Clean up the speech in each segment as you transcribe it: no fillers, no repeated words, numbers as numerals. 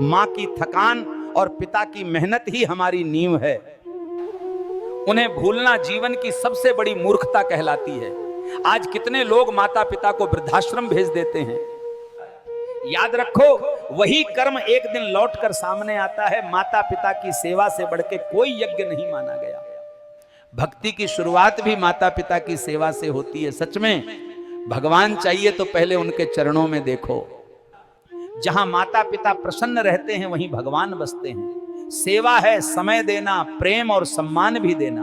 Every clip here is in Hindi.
माँ की थकान और पिता की मेहनत ही हमारी नींव है। उन्हें भूलना जीवन की सबसे बड़ी मूर्खता कहलाती है। आज कितने लोग माता पिता को वृद्धाश्रम भेज देते हैं। याद रखो, वही कर्म एक दिन लौटकर सामने आता है। माता पिता की सेवा से बढ़ के कोई यज्ञ नहीं माना गया। भक्ति की शुरुआत भी माता पिता की सेवा से होती है। सच में भगवान चाहिए तो पहले उनके चरणों में देखो। जहां माता पिता प्रसन्न रहते हैं वहीं भगवान बसते हैं। सेवा है समय देना, प्रेम और सम्मान भी देना।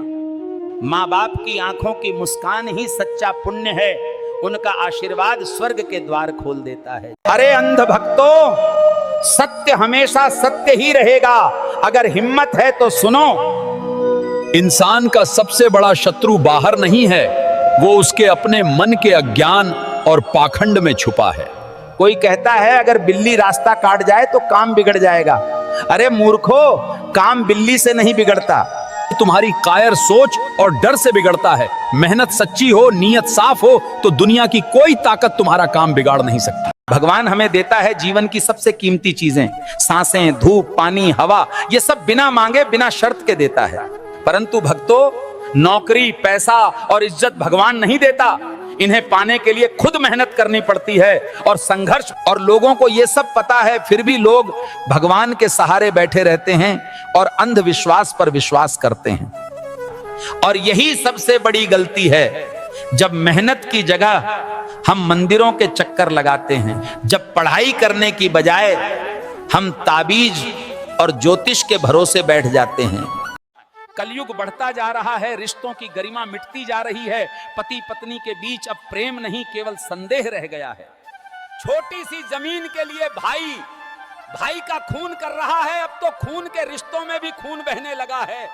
माँ बाप की आंखों की मुस्कान ही सच्चा पुण्य है। उनका आशीर्वाद स्वर्ग के द्वार खोल देता है। अरे अंध भक्तों, सत्य हमेशा सत्य ही रहेगा। अगर हिम्मत है तो सुनो। इंसान का सबसे बड़ा शत्रु बाहर नहीं है, वो उसके अपने मन के अज्ञान और पाखंड में छुपा है। कोई कहता है अगर बिल्ली रास्ता काट जाए तो काम बिगड़ जाएगा। अरे मूर्खो, काम बिल्ली से नहीं बिगड़ता, तुम्हारी कायर सोच और डर से बिगड़ता है। मेहनत सच्ची हो, नीयत साफ हो तो दुनिया की कोई ताकत तुम्हारा काम बिगाड़ नहीं सकती। भगवान हमें देता है जीवन की सबसे कीमती चीजें, सांसें, धूप, पानी, हवा, ये सब बिना मांगे बिना शर्त के देता है। परंतु भक्तों, नौकरी, पैसा और इज्जत भगवान नहीं देता। इन्हें पाने के लिए खुद मेहनत करनी पड़ती है और संघर्ष। और लोगों को ये सब पता है, फिर भी लोग भगवान के सहारे बैठे रहते हैं और अंधविश्वास पर विश्वास करते हैं। और यही सबसे बड़ी गलती है, जब मेहनत की जगह हम मंदिरों के चक्कर लगाते हैं, जब पढ़ाई करने की बजाय हम ताबीज और ज्योतिष के भरोसे बैठ जाते हैं। कलयुग बढ़ता जा रहा है, रिश्तों की गरिमा मिटती जा रही है। पति पत्नी के बीच अब प्रेम नहीं, केवल संदेह रह गया है। छोटी सी जमीन के लिए भाई का खून कर रहा है। अब तो खून के रिश्तों में भी खून बहने लगा है।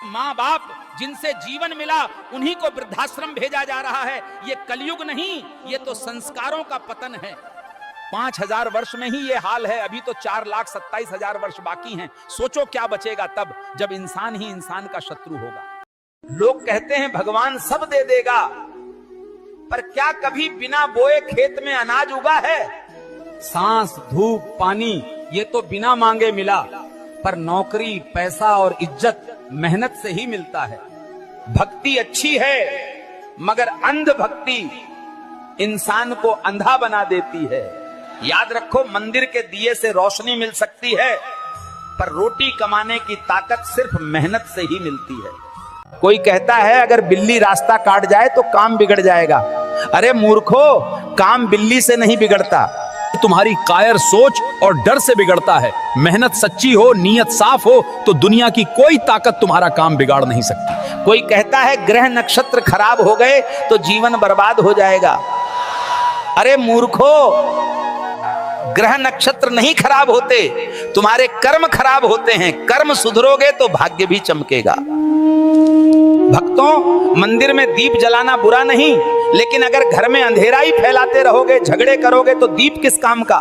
माँ बाप जिनसे जीवन मिला, उन्हीं को वृद्धाश्रम भेजा जा रहा है। ये कलयुग नहीं, ये तो संस्कारों का पतन है। 5000 वर्ष में ही ये हाल है। अभी तो 4,27,000 वर्ष बाकी हैं। सोचो क्या बचेगा तब, जब इंसान ही इंसान का शत्रु होगा। लोग कहते हैं भगवान सब दे देगा, पर क्या कभी बिना बोए खेत में अनाज उगा है? सांस, धूप, पानी ये तो बिना मांगे मिला, पर नौकरी, पैसा और इज्जत मेहनत से ही मिलता है। भक्ति अच्छी है, मगर अंध भक्ति इंसान को अंधा बना देती है। याद रखो, मंदिर के दिए से रोशनी मिल सकती है, पर रोटी कमाने की ताकत सिर्फ मेहनत से ही मिलती है। कोई कहता है अगर बिल्ली रास्ता काट जाए तो काम बिगड़ जाएगा। अरे मूर्खो, काम बिल्ली से नहीं बिगड़ता, तुम्हारी कायर सोच और डर से बिगड़ता है। मेहनत सच्ची हो, नीयत साफ हो तो दुनिया की कोई ताकत तुम्हारा काम बिगाड़ नहीं सकती। कोई कहता है ग्रह नक्षत्र खराब हो गए तो जीवन बर्बाद हो जाएगा। अरे मूर्खो, ग्रह नक्षत्र नहीं खराब होते, तुम्हारे कर्म खराब होते हैं। कर्म सुधरोगे तो भाग्य भी चमकेगा। भक्तों, मंदिर में दीप जलाना बुरा नहीं, लेकिन अगर घर में अंधेरा ही फैलाते रहोगे, झगड़े करोगे तो दीप किस काम का?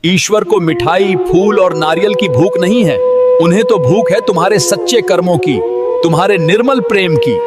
ईश्वर को मिठाई, फूल और नारियल की भूख नहीं है, उन्हें तो भूख है तुम्हारे सच्चे कर्मों की, तुम्हारे निर्मल प्रेम की।